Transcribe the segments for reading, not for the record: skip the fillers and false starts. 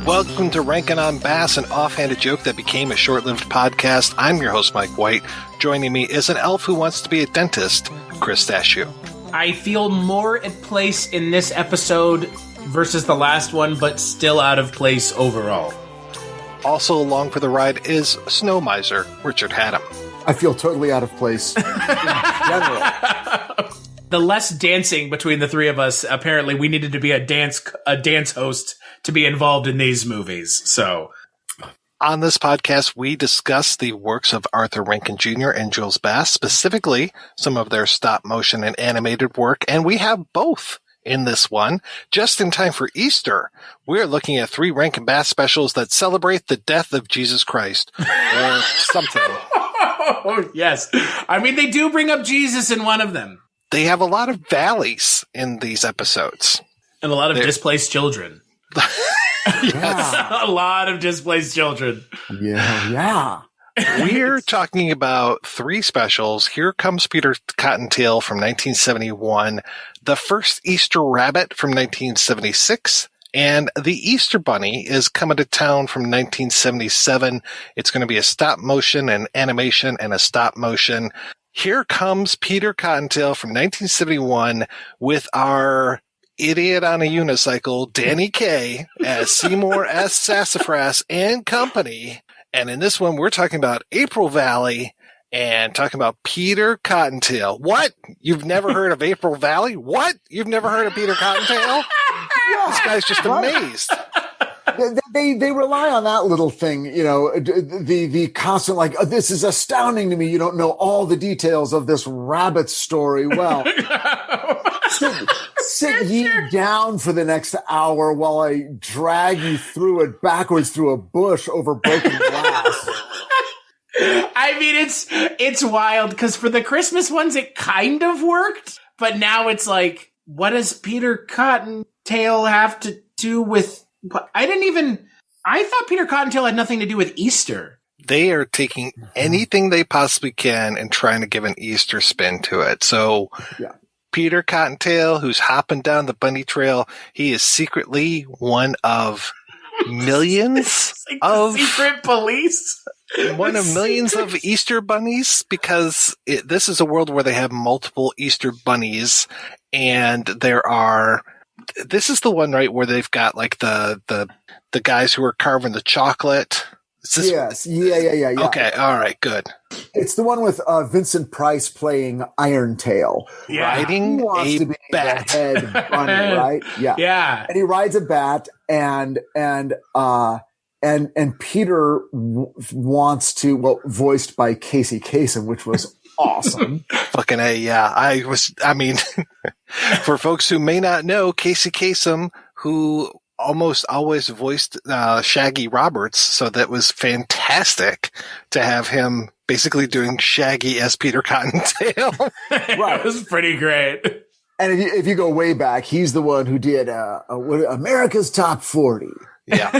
Welcome to Rankin on Bass, an offhanded joke that became a short-lived podcast. I'm your host, Mike White. Joining me is an elf who wants to be a dentist, Chris Dashew. I feel more at place in this episode versus the last one, but still out of place overall. Also along for the ride is Snow Miser, Richard Haddam. I feel totally out of place in general. The less dancing between the three of us, apparently we needed to be a dance host to be involved in these movies. So, on this podcast, we discuss the works of Arthur Rankin Jr. and Jules Bass, specifically some of their stop motion and animated work, and we have both in this one, just in time for Easter. We're looking at 3 Rankin Bass specials that celebrate the death of Jesus Christ, or something. Oh, yes. I mean, they do bring up Jesus in one of them. They have a lot of valleys in these episodes. And a lot of displaced children. Yes. A lot of displaced children. Yeah. We're talking about 3 specials. Here Comes Peter Cottontail from 1971, The First Easter Rabbit from 1976, and The Easter Bunny Is Comin' to Town from 1977. It's going to be a stop motion, an animation, and a stop motion. Here Comes Peter Cottontail from 1971 with our idiot on a unicycle, Danny Kaye, as Seymour S. Sassafras and company. And in this one, we're talking about April Valley and talking about Peter Cottontail. What? You've never heard of April Valley? What? You've never heard of Peter Cottontail? This guy's just amazed. They rely on that little thing, you know, the constant, like, oh, this is astounding to me. You don't know all the details of this rabbit story. Well, sit ye down for the next hour while I drag you through it backwards through a bush over broken glass. I mean, it's wild because for the Christmas ones, it kind of worked, but now it's like, what does Peter Cottontail have to do with? I thought Peter Cottontail had nothing to do with Easter. They are taking anything they possibly can and trying to give an Easter spin to it. So, yeah. Peter Cottontail, who's hopping down the bunny trail, he is secretly one of millions like of secret police. One of millions of Easter bunnies, because this is a world where they have multiple Easter bunnies, and this is the one, right, where they've got like the guys who are carving the chocolate. Yes. Yeah. Okay. All right. Good. It's the one with Vincent Price playing Iron Tail. Yeah. Riding a bat. The head bunny, right? Yeah. Yeah. And he rides a bat, and Peter wants to, well, voiced by Casey Kasem, which was awesome. Fucking A, yeah. For folks who may not know, Casey Kasem, who almost always voiced Shaggy Roberts, so that was fantastic to have him basically doing Shaggy as Peter Cottontail. Right. It was pretty great. And if you go way back, he's the one who did America's Top 40. Yeah.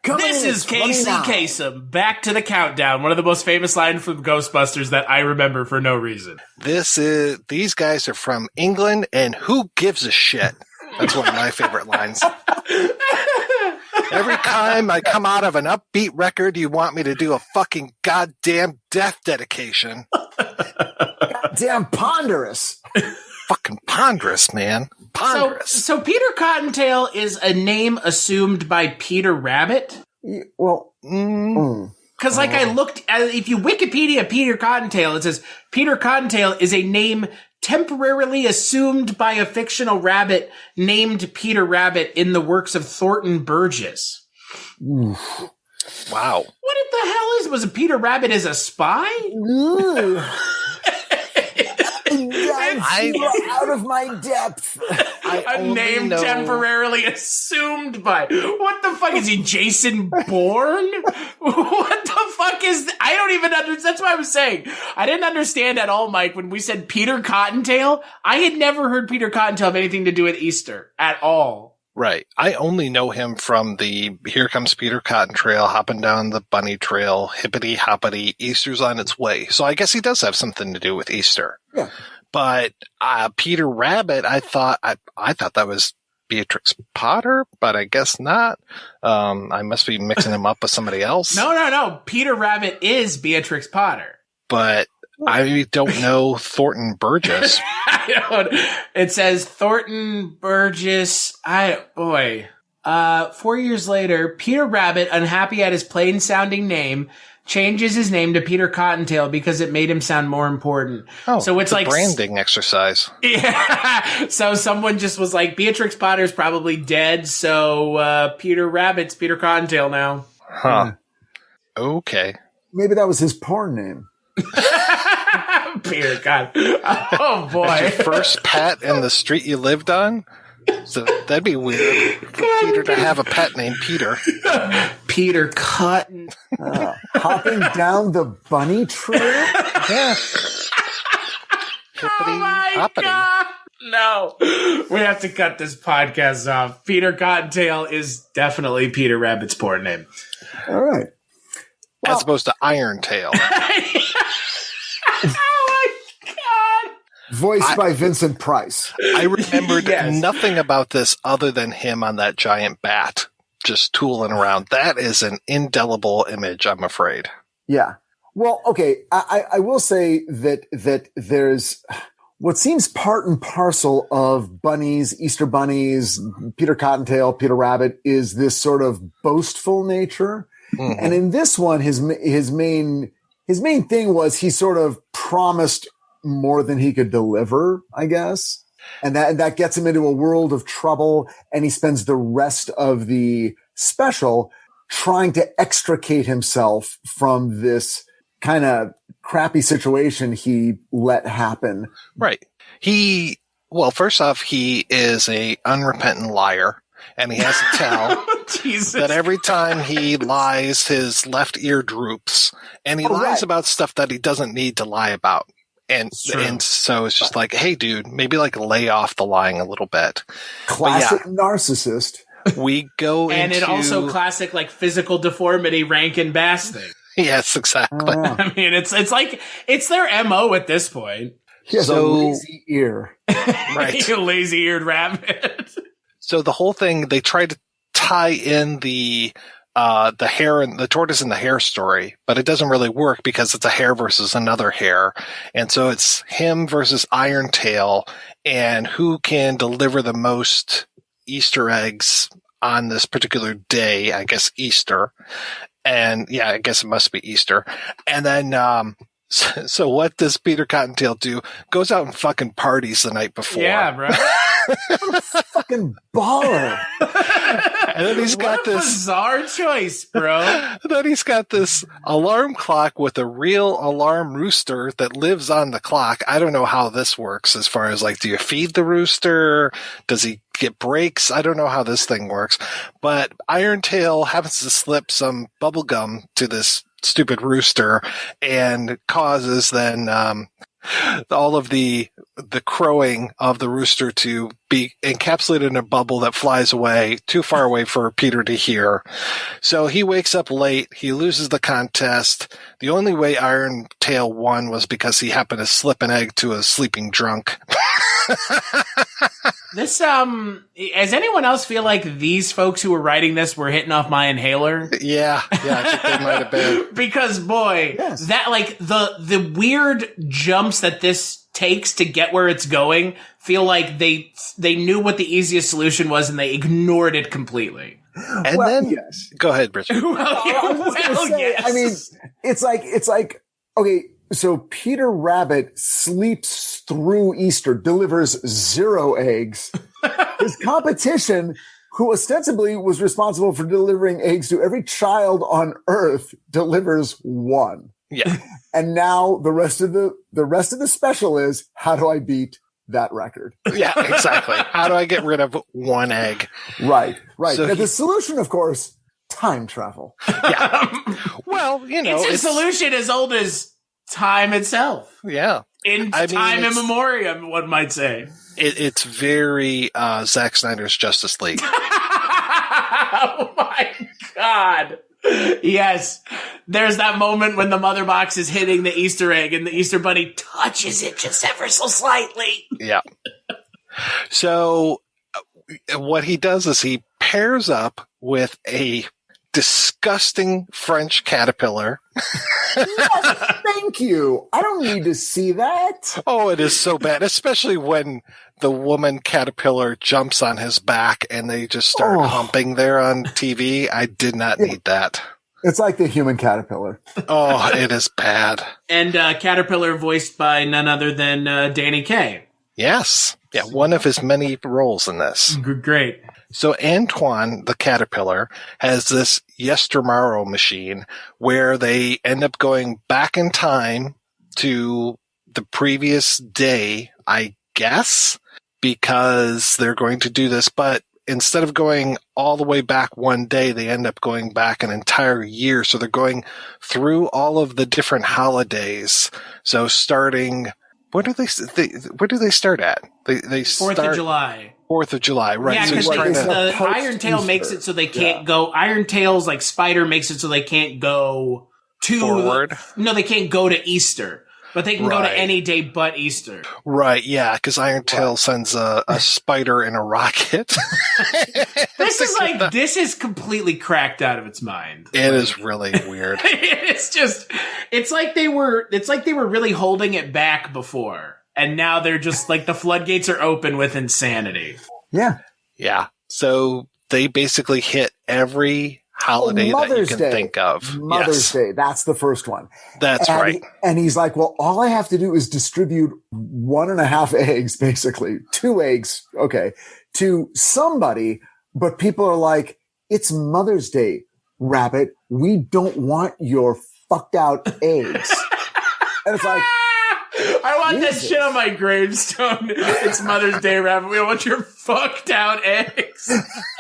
This is Casey Kasem. Back to the countdown. One of the most famous lines from Ghostbusters that I remember for no reason. These guys are from England, and who gives a shit? That's one of my favorite lines. Every time I come out of an upbeat record, you want me to do a fucking goddamn death dedication. Goddamn ponderous. Fucking ponderous, man. Ponderous. So Peter Cottontail is a name assumed by Peter Rabbit? Well, because like I looked at, if you Wikipedia Peter Cottontail, it says Peter Cottontail is a name temporarily assumed by a fictional rabbit named Peter Rabbit in the works of Thornton Burgess. Wow. What the hell was it? Peter Rabbit is a spy? You are out of my depth. A name temporarily assumed by. What the fuck is he, Jason Bourne? What the fuck is I don't even understand. That's what I was saying. I didn't understand at all, Mike, when we said Peter Cottontail. I had never heard Peter Cottontail have anything to do with Easter at all. Right. I only know him from the Here Comes Peter Cottontail, hopping down the bunny trail, hippity hoppity, Easter's on its way. So I guess he does have something to do with Easter. Yeah. But Peter Rabbit, I thought that was Beatrix Potter, but I guess not. I must be mixing him up with somebody else. No. Peter Rabbit is Beatrix Potter. But I don't know Thornton Burgess. It says Thornton Burgess. 4 years later, Peter Rabbit, unhappy at his plain sounding name, changes his name to Peter Cottontail because it made him sound more important. Oh, so it's like branding exercise. Yeah. So someone just was like, Beatrix Potter's probably dead, so Peter Rabbit's Peter Cottontail now. Huh. Okay. Maybe that was his porn name. Peter Cottontail. Oh boy. That's your first pet in the street you lived on? So that'd be weird for Peter to have a pet named Peter. Peter Cotton. Hopping down the bunny trail? Yeah. Oh my God. No. We have to cut this podcast off. Peter Cottontail is definitely Peter Rabbit's porn name. All right. As opposed to Iron Tail. Voiced by Vincent Price. I remembered nothing about this other than him on that giant bat, just tooling around. That is an indelible image, I'm afraid. Yeah. Well, okay. I will say that there's what seems part and parcel of bunnies, Easter bunnies, Peter Cottontail, Peter Rabbit is this sort of boastful nature. Mm-hmm. And in this one, his main thing was he sort of promised more than he could deliver, I guess. And that gets him into a world of trouble. And he spends the rest of the special trying to extricate himself from this kind of crappy situation he let happen. Right. First off, he is a unrepentant liar. And he has to tell that every time he lies, his left ear droops. And he lies about stuff that he doesn't need to lie about. And so it's just like, hey, dude, maybe like lay off the lying a little bit. Classic narcissist. We go and into... it also classic like physical deformity Rankin Bass thing. Yes, exactly. I mean, it's like it's their MO at this point. He has a lazy ear. Right. Lazy-eared rabbit. So the whole thing, they try to tie in the hare and the tortoise and the hare story, but it doesn't really work because it's a hare versus another hare. And so it's him versus Iron Tail and who can deliver the most Easter eggs on this particular day, I guess Easter. And yeah, I guess it must be Easter. And then, so what does Peter Cottontail do? Goes out and fucking parties the night before. Yeah, bro. Fucking baller. And then he's got this bizarre choice, bro. Then he's got this alarm clock with a real alarm rooster that lives on the clock. I don't know how this works as far as like, do you feed the rooster? Does he get breaks? I don't know how this thing works. But Iron Tail happens to slip some bubble gum to this stupid rooster and causes then all of the crowing of the rooster to be encapsulated in a bubble that flies away too far away for Peter to hear. So he wakes up late. He loses the contest. The only way Iron Tail won was because he happened to slip an egg to a sleeping drunk. This, does anyone else feel like these folks who were writing this were hitting off my inhaler? Yeah, I think they might have been. Because boy, that like the weird jumps that this takes to get where it's going feel like they knew what the easiest solution was and they ignored it completely. And then, go ahead, Richard. Yes. I mean, it's like, okay, so Peter Rabbit sleeps through Easter, delivers 0 eggs. His competition, who ostensibly was responsible for delivering eggs to every child on Earth, delivers 1. Yeah. And now the rest of the special is, how do I beat that record. Yeah, exactly. How do I get rid of one egg? Right. So Now, the solution, of course, time travel. Yeah. Well, it's a solution as old as time itself. Yeah. Time in memoriam, one might say. It's very Zack Snyder's Justice League. Oh my God. Yes. There's that moment when the mother box is hitting the Easter egg and the Easter bunny touches it just ever so slightly. Yeah. So what he does is he pairs up with a disgusting French caterpillar. Yes, thank you. I don't need to see that. Oh, it is so bad, especially when the woman caterpillar jumps on his back and they just start humping there on TV. I did not need that. It's like the human caterpillar. Oh, it is bad. And Caterpillar voiced by none other than Danny Kaye. Yes. Yeah, one of his many roles in this. Great. So Antoine, the caterpillar, has this yestermorrow machine where they end up going back in time to the previous day, I guess, because they're going to do this. But instead of going all the way back one day, they end up going back an entire year. So they're going through all of the different holidays. So starting, where do they start at? They 4th of July. 4th of July, right? Yeah, because Iron Tail makes it so they can't go. Iron Tail's like Spider makes it so they can't go to forward. No, they can't go to Easter, but they can go to any day but Easter. Right? Yeah, because Iron Tail sends a spider in a rocket. This is completely cracked out of its mind. It is really weird. It's like they were really holding it back before. And now they're just like the floodgates are open with insanity. Yeah. Yeah. So they basically hit every holiday that you can think of. Mother's Day. That's the first one. That's right. And he's like, well, all I have to do is distribute 1.5 eggs, basically 2 eggs. Okay. To somebody. But people are like, it's Mother's Day, Rabbit. We don't want your fucked out eggs. And it's like, I want that shit on my gravestone. It's Mother's Day, Rabbit. We want your fucked out eggs.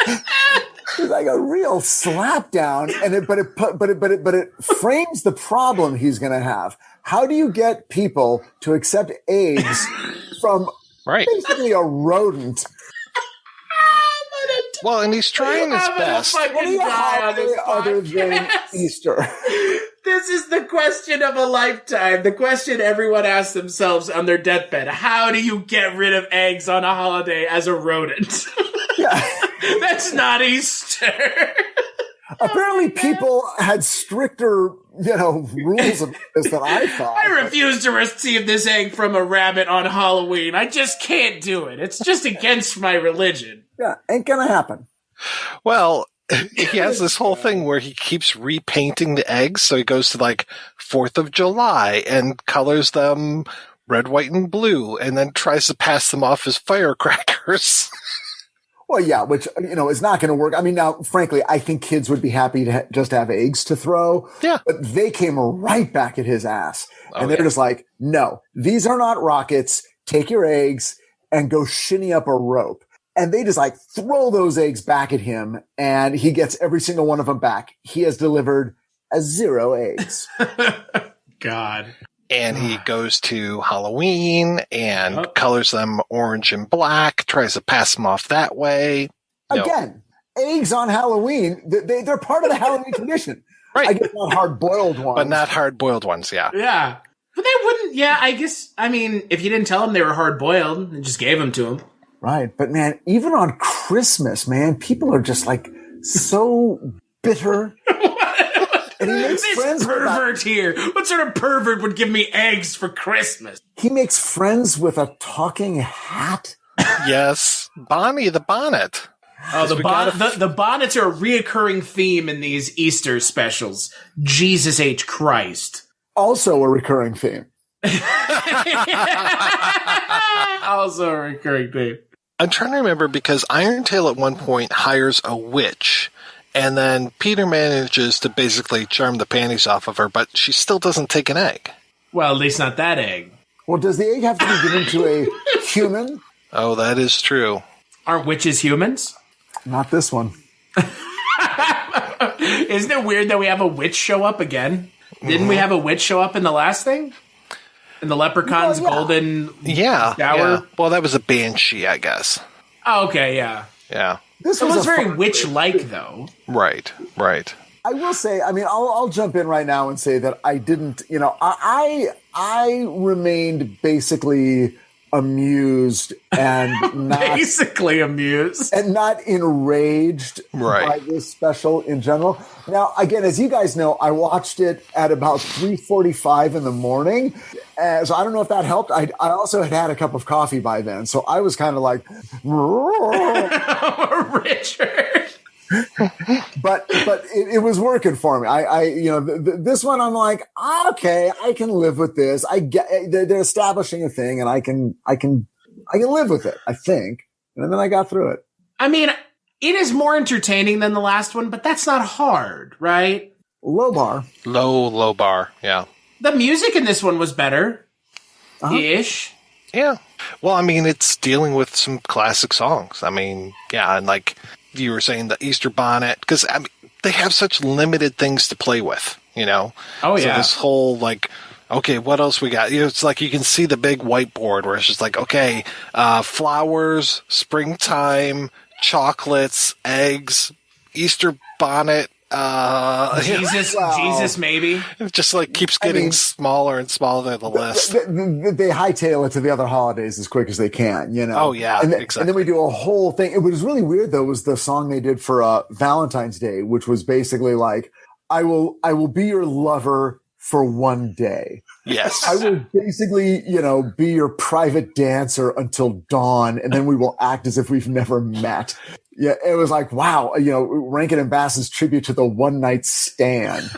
It's like a real slap down, but it frames the problem he's going to have. How do you get people to accept eggs from basically a rodent? Well, and he's trying his best. What do you have other than Easter? This is the question of a lifetime. The question everyone asks themselves on their deathbed. How do you get rid of eggs on a holiday as a rodent? Yeah. That's not Easter. Apparently people had stricter, rules of this than I thought. I refuse to receive this egg from a rabbit on Halloween. I just can't do it. It's just against my religion. Yeah, ain't gonna happen. Well, he has this whole thing where he keeps repainting the eggs. So he goes to 4th of July and colors them red, white, and blue, and then tries to pass them off as firecrackers. Well, yeah, which, is not going to work. I mean, now, frankly, I think kids would be happy to just have eggs to throw. Yeah. But they came right back at his ass. And they're just like, no, these are not rockets. Take your eggs and go shinny up a rope. And they just throw those eggs back at him, and he gets every single one of them back. He has delivered 0 eggs. God. And he goes to Halloween and colors them orange and black, tries to pass them off that way. Again, eggs on Halloween, they're part of the Halloween tradition. Right. I guess not hard-boiled ones. But not hard-boiled ones, yeah. Yeah. But they wouldn't, I guess, if you didn't tell them they were hard-boiled and just gave them to them. Right. But, man, even on Christmas, man, people are just, so bitter. And he makes friends pervert here. What sort of pervert would give me eggs for Christmas? He makes friends with a talking hat. Yes. Bonnie the bonnet. Oh, the bonnets are a reoccurring theme in these Easter specials. Jesus H. Christ. Also a recurring theme. Also a recurring theme. I'm trying to remember because Iron Tail at one point hires a witch. And then Peter manages to basically charm the panties off of her, but she still doesn't take an egg. Well, at least not that egg. Well, does the egg have to be given to a human? Oh, that is true. Aren't witches humans? Not this one. Isn't it weird that we have a witch show up again? Didn't we have a witch show up in the last thing? In the leprechaun's golden shower? Yeah. Well, that was a banshee, I guess. Oh, okay, yeah. Yeah. This It was a very fun- witch-like, though. Right. I will say, I mean, I'll jump in right now and say that I didn't, I remained basically amused and not Basically amused. and not enraged by this special in general. Now, again, as you guys know, I watched it at about 3:45 in the morning. So I don't know if that helped. I also had a cup of coffee by then. So I was kind of like, Richard. but it was working for me. This one I'm like, okay, I can live with this. I get they're establishing a thing, and I can live with it. I think, and then I got through it. I mean, it is more entertaining than the last one, but that's not hard, right? Low bar, low bar. Yeah. The music in this one was better, ish. Yeah. Well, I mean, it's dealing with some classic songs. I mean, yeah, and like you were saying, the Easter bonnet, because I mean, they have such limited things to play with, Oh, yeah. So this whole like, okay, what else we got? It's like you can see the big whiteboard where it's just like, okay, flowers, springtime, chocolates, eggs, Easter bonnet. Jesus, maybe. It just like keeps getting smaller and smaller, the list. They hightail it to the other holidays as quick as they can, Oh, yeah, exactly. And then we do a whole thing. What was really weird, though, was the song they did for Valentine's Day, which was basically like, I will be your lover for one day. Yes. I will basically, be your private dancer until dawn, and then we will act as if we've never met. Yeah, it was like, wow, Rankin and Bass's tribute to the one night stand.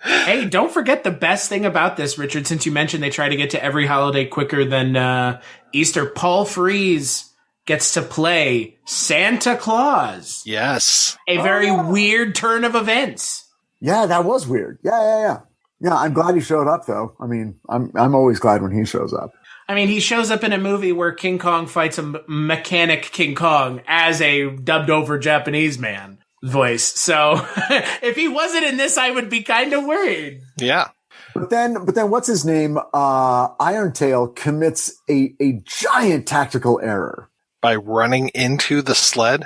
Hey, don't forget the best thing about this, Richard, since you mentioned they try to get to every holiday quicker than Easter. Paul Frees gets to play Santa Claus. Yes. A very weird turn of events. Yeah, that was weird. Yeah. Yeah, I'm glad he showed up, though. I mean, I'm always glad when he shows up. I mean, he shows up in a movie where King Kong fights a mechanic King Kong as a dubbed over Japanese man voice. So if he wasn't in this, I would be kind of worried. Yeah. But then what's his name? Irontail commits a giant tactical error. By running into the sled?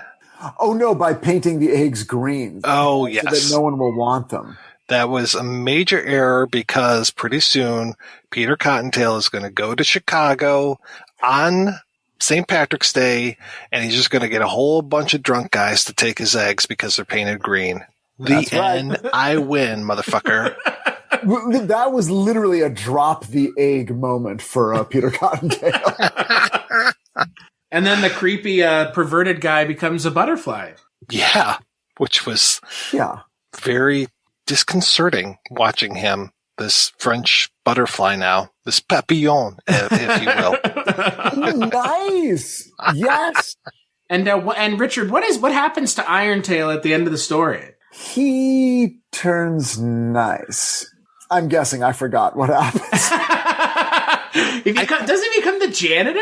Oh, no, by painting the eggs green. Oh, yes. So that no one will want them. That was a major error because pretty soon Peter Cottontail is going to go to Chicago on St. Patrick's Day, and he's just going to get a whole bunch of drunk guys to take his eggs because they're painted green. That's right. End. I win, motherfucker. That was literally a drop the egg moment for Peter Cottontail. And then the creepy perverted guy becomes a butterfly. Yeah, which was very disconcerting watching him, this French butterfly now, this papillon, if you will. Nice. Yes. And Richard, what happens to Irontail at the end of the story? He turns nice. I'm guessing I forgot what happens. Does he become the janitor?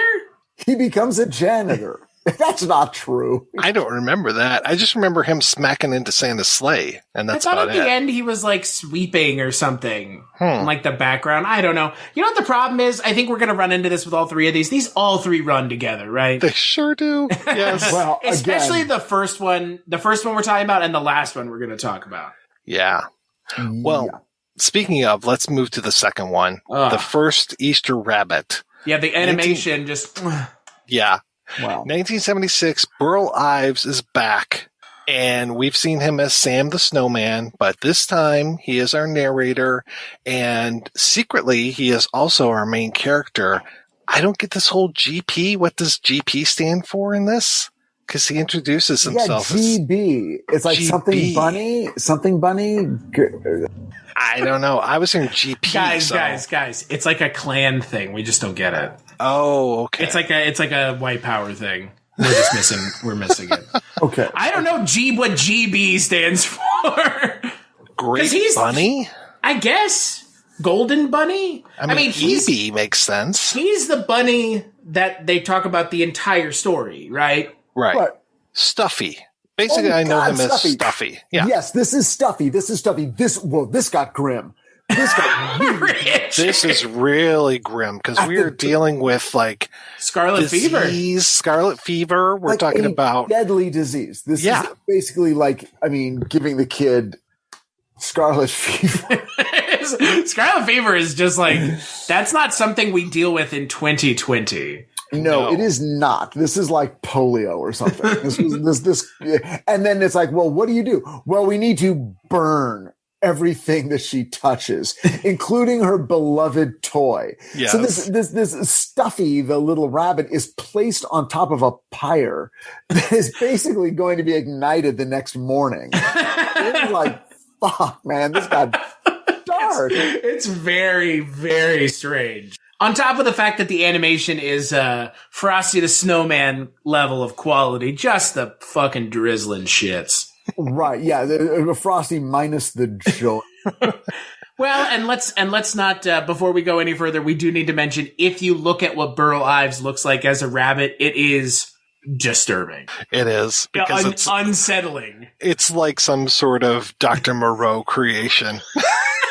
He becomes a janitor. That's not true. I don't remember that. I just remember him smacking into Santa's sleigh, and that's about it. I thought at the end he was like sweeping or something in like the background. I don't know. You know what the problem is? I think we're going to run into this with all three of these. These all three run together, right? They sure do. Yes. Well, especially again, the first one we're talking about, and the last one we're going to talk about. Yeah. Well, speaking of, let's move to the second one. The first Easter rabbit. Yeah, the animation Yeah. Wow. 1976, Burl Ives is back, and we've seen him as Sam the Snowman, but this time he is our narrator, and secretly he is also our main character. I don't get this whole GP. What does GP stand for in this? Because he introduces himself as GB. It's like GB. something bunny. I don't know. I was hearing GP. Guys. It's like a clan thing. We just don't get it. Oh, okay. It's like a white power thing. We're missing it. Okay. I don't know what GB stands for. Great Bunny? I guess. Golden Bunny? I mean Phoebe makes sense. He's the bunny that they talk about the entire story, right? Right. But, Stuffy. Basically, I know him as Stuffy. Yeah. Yes, this is Stuffy. This got grim. This got weird. This is really grim because we are dealing with like Scarlet Fever. Scarlet Fever. We're like talking a about deadly disease. This is basically like, I mean, giving the kid Scarlet Fever. Scarlet Fever is just like, that's not something we deal with in 2020. No, it is not. This is like polio or something. And then it's like, well, what do you do? Well, we need to burn everything that she touches, including her beloved toy. Yes. So this Stuffy, the little rabbit, is placed on top of a pyre that is basically going to be ignited the next morning. It's like, fuck, man, this got dark. It's very, very strange. On top of the fact that the animation is Frosty the Snowman level of quality, just the fucking drizzling shits. Right, yeah, the Frosty minus the joy. Well, and let's not before we go any further, we do need to mention, if you look at what Burl Ives looks like as a rabbit, it is disturbing. It is, because it's unsettling. It's like some sort of Dr. Moreau creation.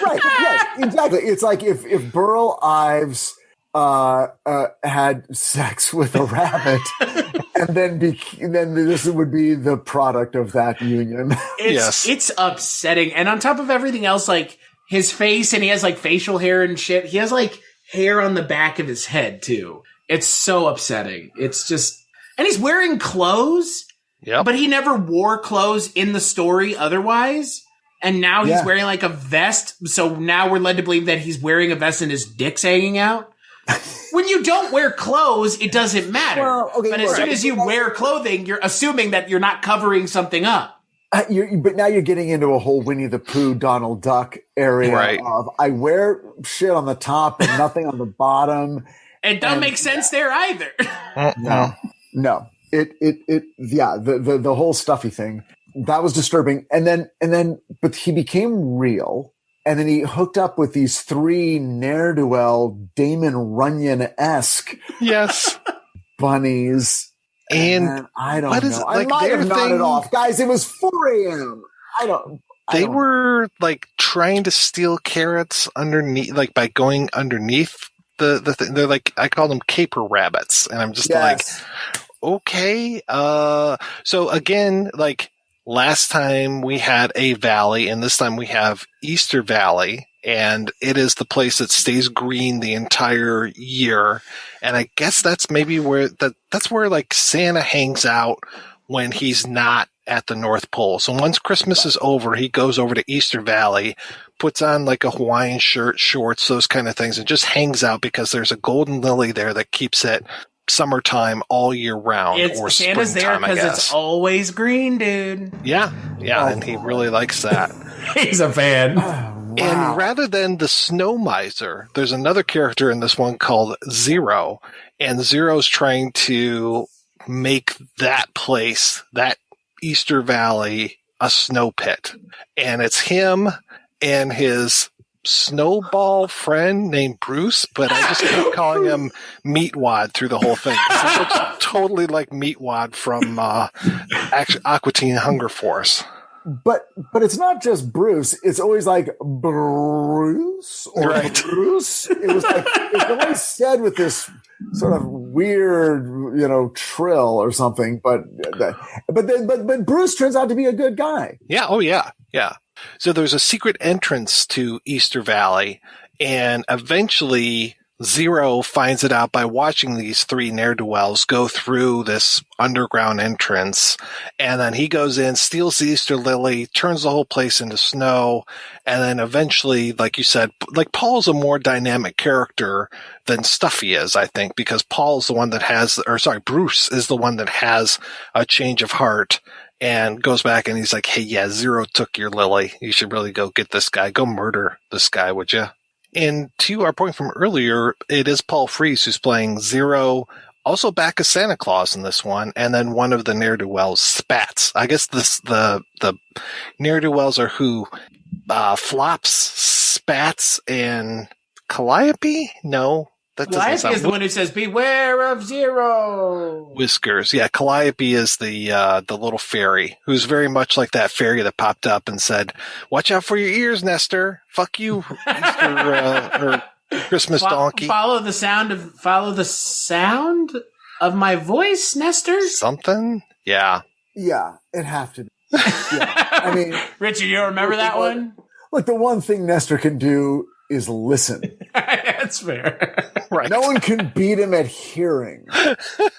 Right, yes, exactly. It's like if Burl Ives had sex with a rabbit, and then this would be the product of that union. It's upsetting. And on top of everything else, like his face, and he has like facial hair and shit. He has like hair on the back of his head too. It's so upsetting. It's just, and he's wearing clothes. Yeah, but he never wore clothes in the story otherwise. And now he's wearing like a vest. So now we're led to believe that he's wearing a vest and his dick's hanging out. When you don't wear clothes, it doesn't matter. Well, okay, but as soon as you wear clothing, you're assuming that you're not covering something up. But now you're getting into a whole Winnie the Pooh, Donald Duck area of I wear shit on the top and nothing on the bottom. It don't make sense there either. No. The whole Stuffy thing, that was disturbing. And then, but he became real. And then he hooked up with these three ne'er-do-well Damon Runyon-esque bunnies. And I don't know. I might have nodded off. Guys, it was 4 a.m. They were like trying to steal carrots underneath, like by going underneath the thing. They're like, I call them caper rabbits. And I'm just like, okay. So again, like, last time we had a valley, and this time we have Easter Valley, and it is the place that stays green the entire year. And I guess that's maybe where that's where like Santa hangs out when he's not at the North Pole. So once Christmas is over, he goes over to Easter Valley, puts on like a Hawaiian shirt, shorts, those kind of things, and just hangs out because there's a golden lily there that keeps it summertime all year round. Or Santa's there because it's always green, dude. Yeah, and he really likes that. He's a fan. Wow. And rather than the snow miser, there's another character in this one called Zero, and Zero's trying to make that place, that Easter Valley, a snow pit. And it's him and his snowball friend named Bruce, but I just keep calling him Meatwad through the whole thing. He looks totally like Meatwad from Aqua Teen Hunger Force. But it's not just Bruce. It's always like Bruce or Bruce. It was like it's always said with this sort of weird, trill or something. But Bruce turns out to be a good guy. Yeah. Oh yeah. Yeah. So there's a secret entrance to Easter Valley, and eventually Zero finds it out by watching these three ne'er-do-wells go through this underground entrance, and then he goes in, steals the Easter lily, turns the whole place into snow, and then eventually, like you said, like Paul's a more dynamic character than Stuffy is, I think, because Paul's the one that Bruce is the one that has a change of heart and goes back and he's like, hey, yeah, Zero took your lily. You should really go get this guy. Go murder this guy, would you? And to our point from earlier, it is Paul Frees who's playing Zero, also back as Santa Claus in this one, and then one of the ne'er-do-wells, Spats. I guess the ne'er-do-wells are who? Flops, bats and Calliope? No, that doesn't Calliope sound. is the one who says, "Beware of Zero." Whiskers. Yeah, Calliope is the little fairy who's very much like that fairy that popped up and said, "Watch out for your ears, Nestor. Fuck you, Easter or Christmas donkey." Follow the sound of my voice, Nestor. Something. Yeah. Yeah, it'd have to be. Yeah. I mean, Richard, you remember that one? Look, the one thing Nestor can do is listen. That's fair. Right. No one can beat him at hearing.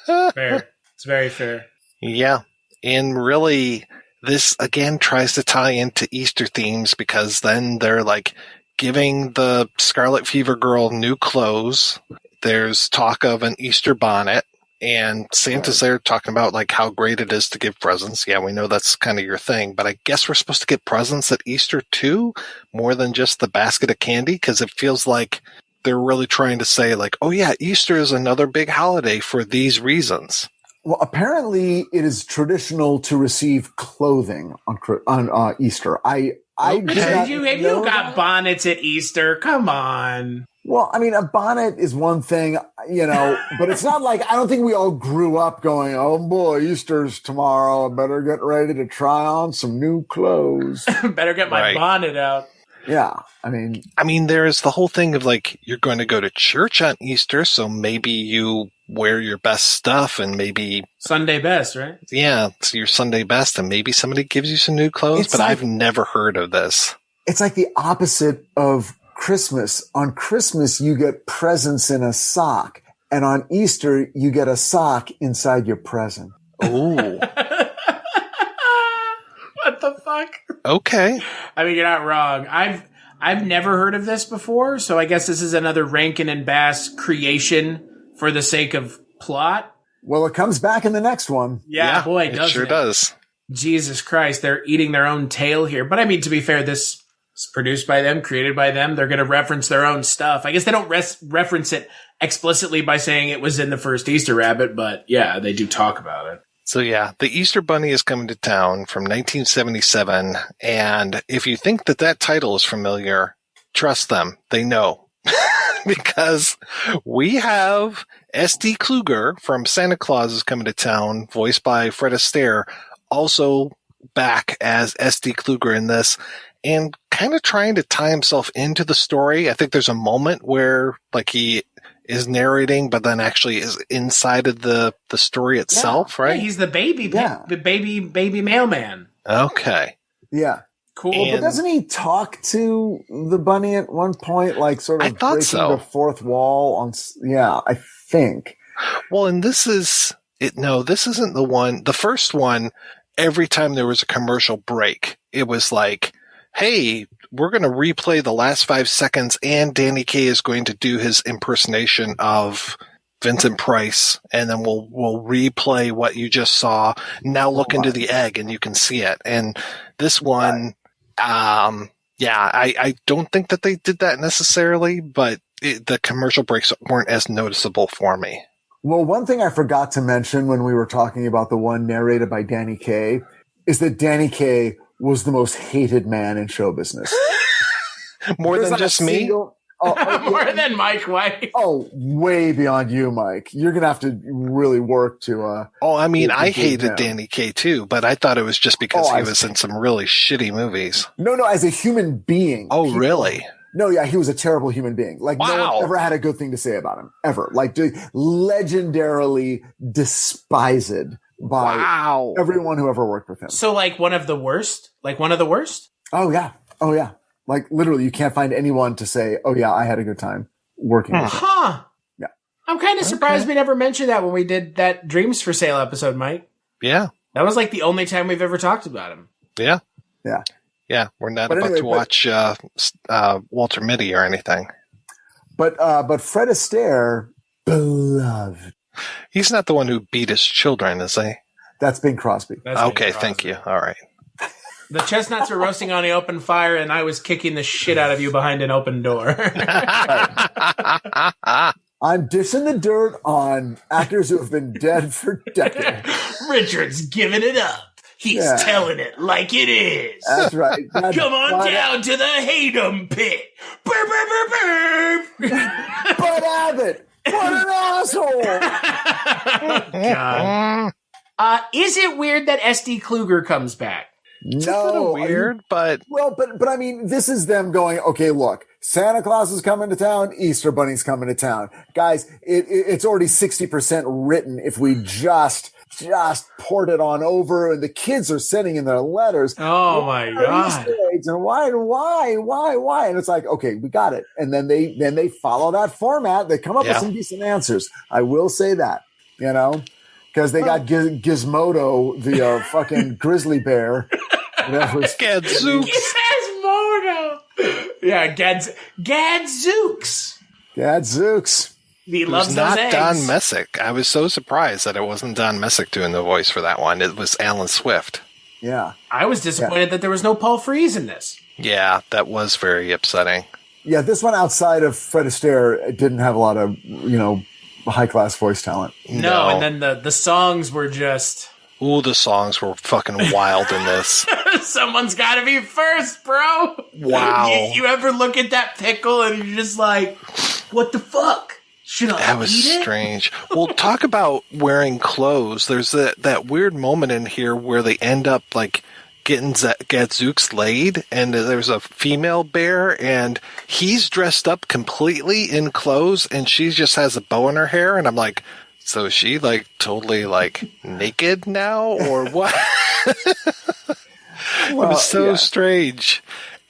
Fair. It's very fair. Yeah. And really, this again tries to tie into Easter themes because then they're like giving the Scarlet Fever girl new clothes. There's talk of an Easter bonnet. And Santa's there talking about like how great it is to give presents. Yeah, we know that's kind of your thing, but I guess we're supposed to get presents at Easter too, more than just the basket of candy, because it feels like they're really trying to say like, oh yeah, Easter is another big holiday for these reasons. Well, apparently it is traditional to receive clothing on Easter. I Richard, you got bonnets at Easter. Come on. Well, I mean, a bonnet is one thing, but it's not like, I don't think we all grew up going, oh boy, Easter's tomorrow. I better get ready to try on some new clothes. Better get my bonnet out. Yeah. I mean, there's the whole thing of like, you're going to go to church on Easter. So maybe you wear your best stuff and maybe Sunday best, right? Yeah. It's your Sunday best. And maybe somebody gives you some new clothes, but I've never heard of this. It's like the opposite of Christmas. On Christmas, you get presents in a sock, and on Easter, you get a sock inside your present. Oh. What the fuck? Okay. I mean, you're not wrong. I've never heard of this before, so I guess this is another Rankin and Bass creation for the sake of plot. Well, it comes back in the next one. Yeah, boy, doesn't it? Sure does. Jesus Christ, they're eating their own tail here. But I mean, to be fair, this is produced by them, created by them. They're going to reference their own stuff. I guess they don't reference it explicitly by saying it was in the first Easter Rabbit, but yeah, they do talk about it. So yeah, the Easter Bunny Is Comin' to Town from 1977. And if you think that title is familiar, trust them. They know. Because we have S.D. Kluger from Santa Claus Is Comin' to Town, voiced by Fred Astaire, also back as S.D. Kluger in this, and kind of trying to tie himself into the story. I think there's a moment where like he is narrating, but then actually is inside of the story itself, right? Yeah, he's the baby mailman. Okay. Yeah. Cool. Well, but doesn't he talk to the bunny at one point, like sort of breaking the fourth wall I think. Well, and this isn't the one. The first one, every time there was a commercial break, it was like, hey, we're going to replay the last 5 seconds and Danny Kaye is going to do his impersonation of Vincent Price. And then we'll replay what you just saw. Now look into the egg and you can see it. And this one, I don't think that they did that necessarily, but the commercial breaks weren't as noticeable for me. Well, one thing I forgot to mention when we were talking about the one narrated by Danny Kaye is that Danny Kaye was the most hated man in show business. More than just me? More than Mike White. Oh, way beyond you, Mike. You're going to have to really work to... I hated Danny Kaye too, but I thought it was just because he was in some really shitty movies. No, as a human being. Oh, really? No, yeah, he was a terrible human being. Like, no one ever had a good thing to say about him. Ever. Like, legendarily despised by everyone who ever worked with him. So, like, one of the worst? Like, one of the worst? Oh, yeah. Like, literally, you can't find anyone to say, oh, yeah, I had a good time working with him. Huh. Yeah. I'm kind of surprised we never mentioned that when we did that Dreams for Sale episode, Mike. Yeah. That was, like, the only time we've ever talked about him. Yeah. Yeah. Yeah, we're not about to watch Walter Mitty or anything. But Fred Astaire, beloved. He's not the one who beat his children, is he? That's Bing Crosby. Okay, thank you. All right. The chestnuts were roasting on the open fire, and I was kicking the shit out of you behind an open door. I'm dishing the dirt on actors who have been dead for decades. Richard's giving it up. He's telling it like it is. That's right. Come on down to the Hatem pit. Burp, burp, burp, burp. Bud Abbott, what an asshole. God. Is it weird that SD Kluger comes back? It's a little weird, but I mean, this is them going, okay, look, Santa Claus is coming to town, Easter Bunny's coming to town. Guys, it's already 60% written if we just port it on over, and the kids are sending in their letters. Oh my God. Easter eggs, and why? And it's like, okay, we got it. And then they follow that format. They come up with some decent answers. I will say that, because they got Gizmodo, the fucking grizzly bear. Gadzooks. Gizmodo. Yeah, Gadzooks. Gadzooks. He loves not those eggs. Don Messick. I was so surprised that it wasn't Don Messick doing the voice for that one. It was Alan Swift. Yeah. I was disappointed that there was no Paul Frees in this. Yeah, that was very upsetting. Yeah, this one outside of Fred Astaire didn't have a lot of, high-class voice talent. No, and then the songs were just... Ooh, the songs were fucking wild in this. Someone's got to be first, bro. Wow. You ever look at that pickle and you're just like, what the fuck? Should I That was eat it? strange. Well, talk about wearing clothes. There's that weird moment in here where they end up like getting Gadzooks laid, and there's a female bear, and he's dressed up completely in clothes, and she just has a bow in her hair, and I'm like, so is she like totally like naked now, or what? It was so strange,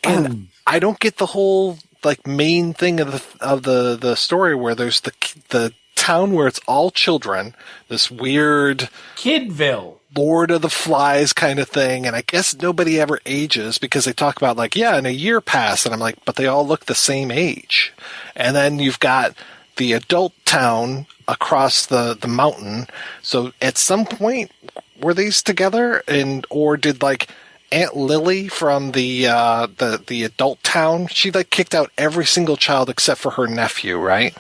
and I don't get the whole like main thing of the story where there's the town where it's all children, this weird Kidville. Lord of the Flies kind of thing, and I guess nobody ever ages because they talk about like, in a year passed, and I'm like, but they all look the same age. And then you've got the adult town across the mountain. So at some point, were these together, or did like Aunt Lily from the adult town, she like kicked out every single child except for her nephew, right?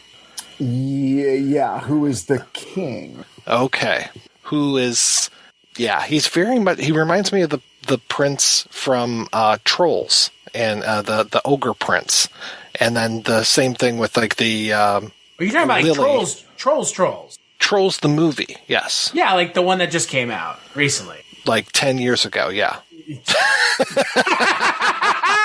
Yeah. Who is the king? Okay, who is? Yeah, he's very much. He reminds me of the prince from Trolls and the ogre prince, and then the same thing with like the. Are you talking about like Trolls? Trolls the movie, yes. Yeah, like the one that just came out recently, like 10 years ago. Yeah.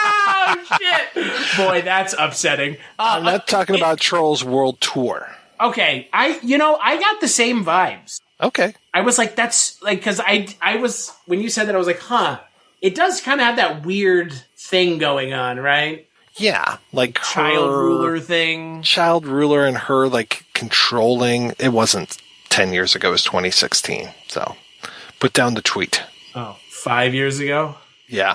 Oh shit! Boy, that's upsetting. I'm not talking about Trolls World Tour. Okay, I got the same vibes. Okay. I was like, that's like, because I was, when you said that, I was like, it does kind of have that weird thing going on, right? Yeah, like child ruler thing. Child ruler and her like controlling. It wasn't 10 years ago, it was 2016. So put down the tweet. Oh, 5 years ago? Yeah.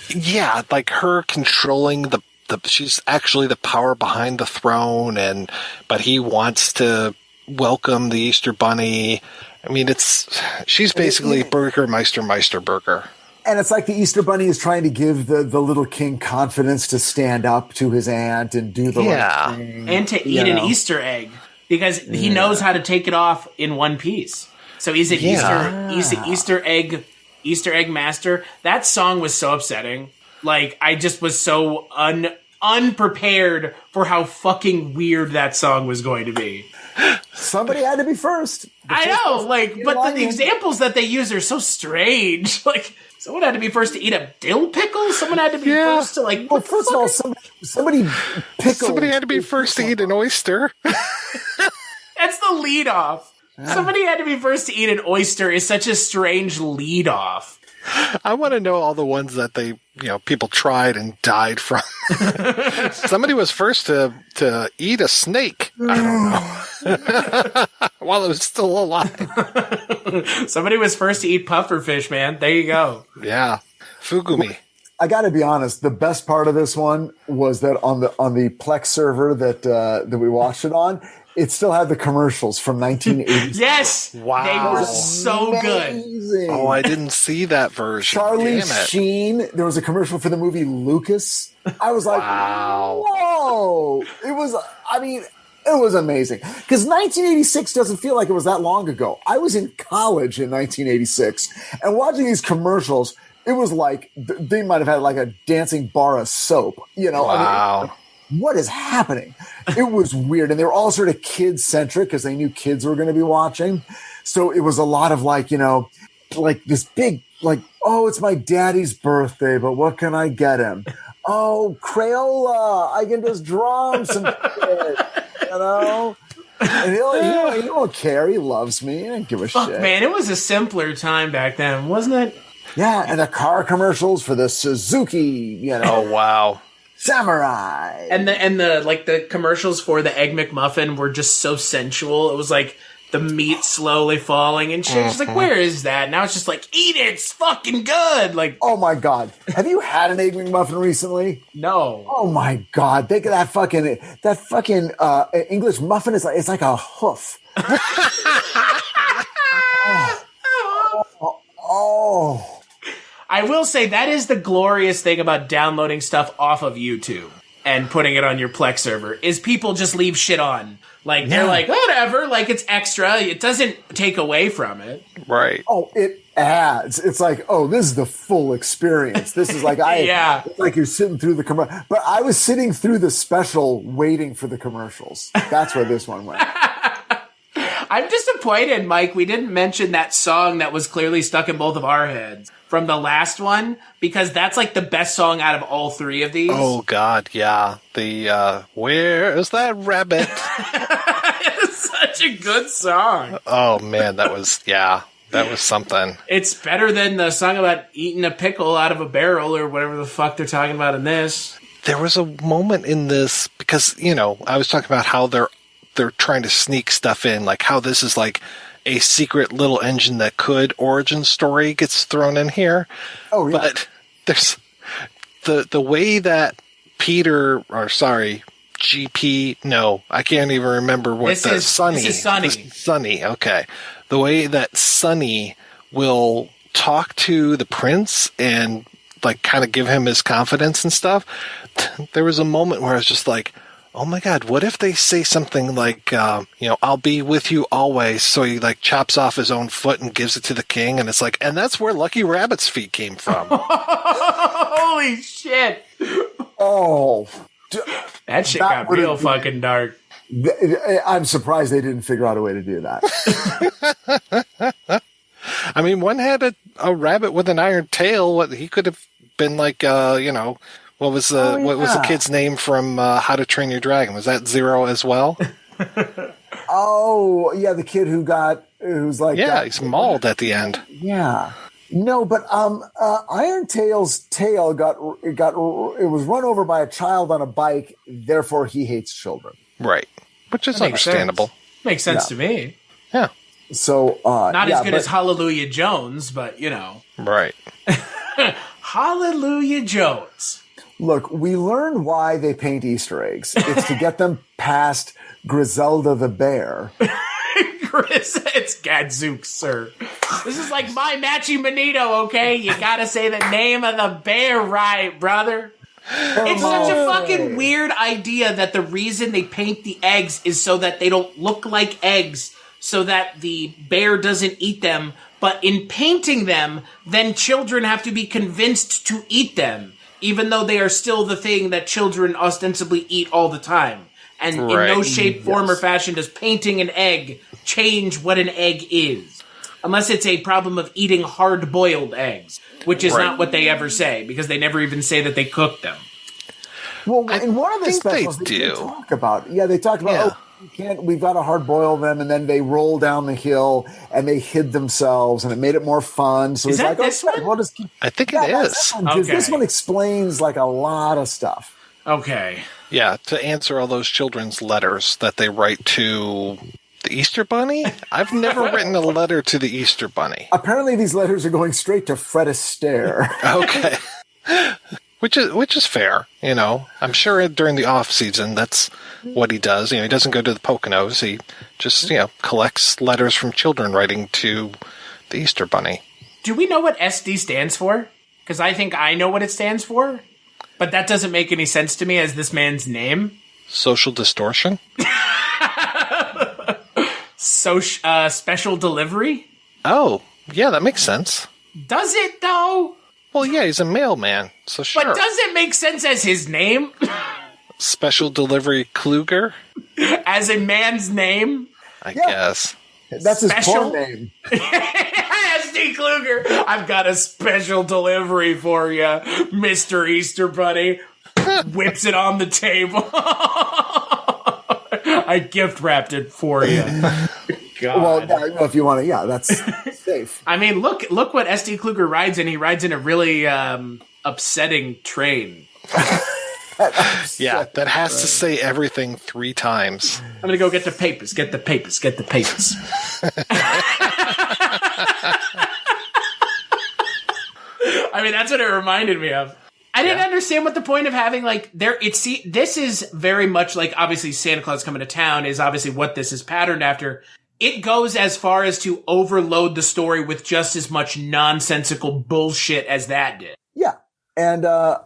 Yeah, like her controlling the she's actually the power behind the throne, but he wants to welcome the Easter Bunny. I mean, she's basically Burger. And it's like the Easter Bunny is trying to give the little king confidence to stand up to his aunt and do the right thing. And to eat an Easter egg, because he knows how to take it off in one piece. So he's an Easter egg master. That song was so upsetting. Like, I just was so unprepared for how fucking weird that song was going to be. Somebody had to be first. I know, but the examples that they use are so strange. Like, someone had to be first to eat a dill pickle. Someone had to be first to Well, first of all, somebody had to be first to eat an oyster. That's the lead off. Somebody had to be first to eat an oyster is such a strange lead off. I want to know all the ones that people tried and died from. Somebody was first to eat a snake. I don't know. While it was still alive. Somebody was first to eat pufferfish, man. There you go. Yeah. Fugumi. I got to be honest. The best part of this one was that on the Plex server that we watched it on, it still had the commercials from 1980. Yes! Wow. They were so good. Oh, I didn't see that version. Charlie Sheen. There was a commercial for the movie Lucas. I was like, wow. whoa. It was, It was amazing. Because 1986 doesn't feel like it was that long ago. I was in college in 1986, and watching these commercials, it was like they might have had like a dancing bar of soap. You know, Wow. I mean, what is happening? It was weird. And they were all sort of kid-centric because they knew kids were going to be watching. So it was a lot of like, you know, like this big, like, oh, it's my daddy's birthday, but what can I get him? Oh, Crayola, I can just draw him some shit, you know? And he won't care. He loves me. He don't give a shit. Man, it was a simpler time back then, wasn't it? Yeah, and the car commercials for the Suzuki, you know. Oh, wow. Samurai. And the like the commercials for the Egg McMuffin were just so sensual. It was like the meat slowly falling and shit. She's like, where is that? Now it's just like, eat it. It's fucking good. Like, oh my God. Have you had an Egg McMuffin recently? no. Oh my God. Think of that fucking English muffin is like, it's like a hoof. Oh. I will say that is the glorious thing about downloading stuff off of YouTube and putting it on your Plex server is people just leave shit on. Like, they're like, whatever, like, it's extra. It doesn't take away from it. Right. Oh, it adds. It's like, oh, this is the full experience. This is like, it's like you're sitting through the commercial. But I was sitting through the special waiting for the commercials. That's where this one went. I'm disappointed, Mike. We didn't mention that song that was clearly stuck in both of our heads from the last one, because that's like the best song out of all three of these. Oh, God, yeah. The, where's that rabbit? It's such a good song. Oh, man, that was something. It's better than the song about eating a pickle out of a barrel or whatever the fuck they're talking about in this. There was a moment in this, because, you know, I was talking about how they're trying to sneak stuff in, like how this is like a secret little engine that could origin story gets thrown in here. Oh, yeah. But there's the way that GP, no, I can't even remember what This is Sonny. Sonny, okay. The way that Sonny will talk to the prince and like kind of give him his confidence and stuff. There was a moment where I was just like, oh my God, what if they say something like, I'll be with you always. So he like chops off his own foot and gives it to the king. And it's like, and that's where Lucky Rabbit's feet came from. Holy shit. Oh. That shit got real fucking dark. I'm surprised they didn't figure out a way to do that. I mean, one had a rabbit with an iron tail. What he could have been like, what was the kid's name from How to Train Your Dragon? Was that Zero as well? Oh, yeah, the kid who's like, yeah, he's mauled at the end. Yeah. No, but Iron Tail's tail it was run over by a child on a bike, therefore he hates children. Right. Which is understandable. Makes sense to me. Yeah. So not as good as Hallelujah Jones, but you know. Right. Hallelujah Jones. Look, we learned why they paint Easter eggs. It's to get them past Griselda the bear. It's Gadzooks, sir. This is like my Matchy Bonito, okay? You gotta say the name of the bear right, brother. It's such a fucking weird idea that the reason they paint the eggs is so that they don't look like eggs, so that the bear doesn't eat them. But in painting them, then children have to be convinced to eat them, even though they are still the thing that children ostensibly eat all the time. And in no shape, form, or fashion does painting an egg change what an egg is. Unless it's a problem of eating hard-boiled eggs, which is not what they ever say, because they never even say that they cook them. Well, in one of the specials, they talk about we've got to hard boil them, and then they roll down the hill and they hid themselves, and it made it more fun. So is that this one? I think it is. This one explains like a lot of stuff. Okay. Yeah, to answer all those children's letters that they write to the Easter Bunny. I've never written a letter to the Easter Bunny. Apparently, these letters are going straight to Fred Astaire. Okay. Which is fair, you know. I'm sure during the off season, that's what he does. You know, he doesn't go to the Poconos. He just, collects letters from children writing to the Easter Bunny. Do we know what SD stands for? Because I think I know what it stands for, but that doesn't make any sense to me as this man's name. Social distortion? special delivery. Oh, yeah, that makes sense. Does it, though? Well, yeah, he's a mailman, so sure. But does it make sense as his name? Special delivery Kluger? As a man's name? I guess. That's his porn name. SD Kluger, I've got a special delivery for you, Mr. Easter Bunny. Whips it on the table. I gift wrapped it for you. God. Well, if you want to, that's safe. I mean, look what SD Kluger rides in. He rides in a really upsetting train. Yeah, that has to say everything 3 times. I'm going to go get the papers, get the papers, get the papers. I mean, that's what it reminded me of. I didn't understand what the point of having, like, this is very much like, obviously, Santa Claus Coming to Town is obviously what this is patterned after. It goes as far as to overload the story with just as much nonsensical bullshit as that did. Yeah. And, I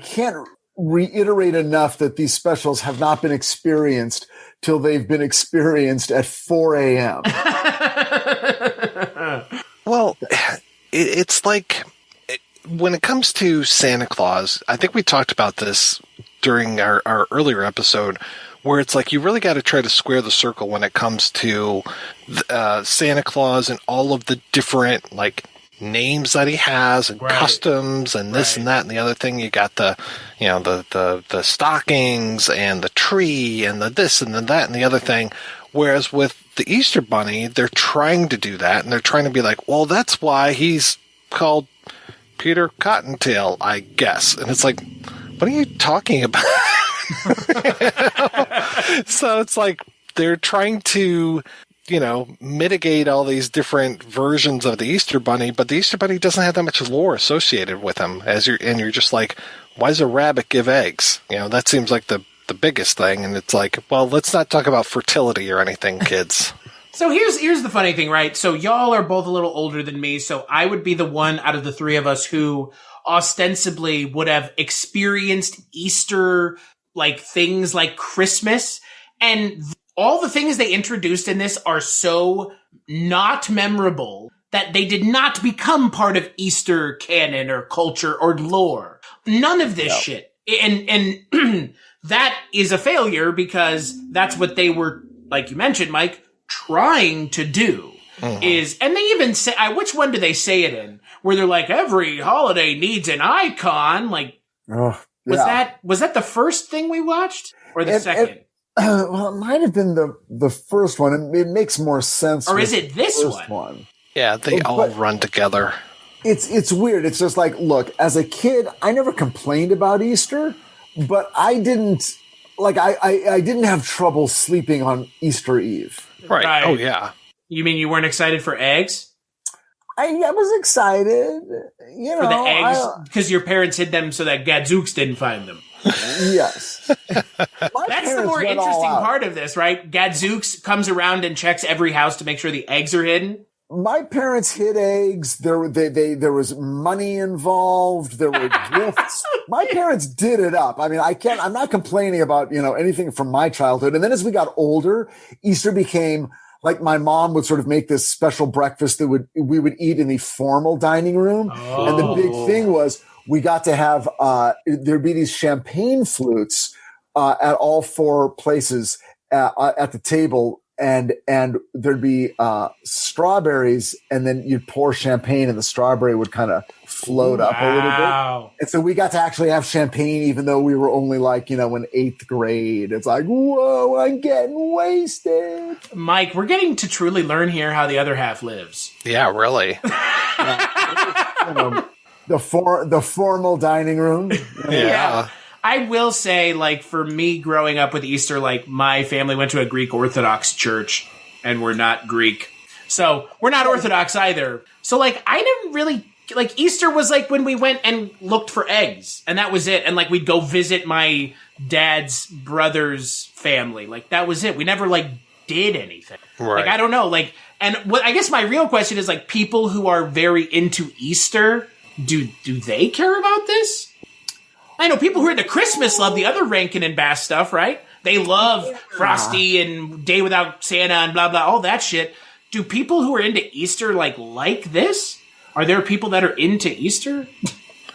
can't reiterate enough that these specials have not been experienced till they've been experienced at 4 a.m. Well, it's like when it comes to Santa Claus, I think we talked about this during our earlier episode, where it's like you really got to try to square the circle when it comes to Santa Claus and all of the different like names that he has and customs and this and that and the other thing. You got the stockings and the tree and the this and the that and the other thing. Whereas with the Easter Bunny, they're trying to do that and they're trying to be like, well, that's why he's called Peter Cottontail, I guess. And it's like, what are you talking about? So it's like they're trying to, mitigate all these different versions of the Easter Bunny, but the Easter Bunny doesn't have that much lore associated with him. You're just like, why does a rabbit give eggs? That seems like the biggest thing. And it's like, well, let's not talk about fertility or anything, kids. So here's the funny thing, right? So y'all are both a little older than me, so I would be the one out of the 3 of us who ostensibly would have experienced Easter like things like Christmas, and all the things they introduced in this are so not memorable that they did not become part of Easter canon or culture or lore. None of this shit. And that is a failure because that's what they were, like you mentioned, Mike, trying to do. And they even say, which one do they say it in? Where they're like, every holiday needs an icon. Like, was that the first thing we watched or the second? Well, it might have been the first one. It makes more sense. Or is it this one? Yeah, they all run together. It's weird. It's just like, look, as a kid, I never complained about Easter, but I didn't I didn't have trouble sleeping on Easter Eve. Right. Oh yeah. You mean you weren't excited for eggs? I was excited, for the eggs because your parents hid them so that Gadzooks didn't find them. Yes. That's the more interesting part of this, right? Gadzooks comes around and checks every house to make sure the eggs are hidden. My parents hid eggs. There was money involved. There were gifts. My parents did it up. I mean, I'm not complaining about, anything from my childhood. And then as we got older, Easter became like my mom would sort of make this special breakfast that we would eat in the formal dining room. Oh. And the big thing was we got to have, there'd be these champagne flutes, at all 4 places, at the table. And there'd be, strawberries, and then you'd pour champagne and the strawberry would kind of float up a little bit. And so we got to actually have champagne, even though we were only like, in 8th grade. It's like, whoa, I'm getting wasted. Mike, we're getting to truly learn here how the other half lives. Yeah, really. The formal dining room. Yeah. I will say, like, for me growing up with Easter, like, my family went to a Greek Orthodox church, and we're not Greek. So, we're not Orthodox either. So, like, I didn't really, like, Easter was, like, when we went and looked for eggs, and that was it. And, like, we'd go visit my dad's brother's family. Like, that was it. We never, like, did anything. Right. Like, I don't know. Like, and what I guess my real question is, like, people who are very into Easter, do they care about this? I know people who are into Christmas love the other Rankin and Bass stuff, right? They love Frosty and Day Without Santa and blah, blah, all that shit. Do people who are into Easter like this? Are there people that are into Easter?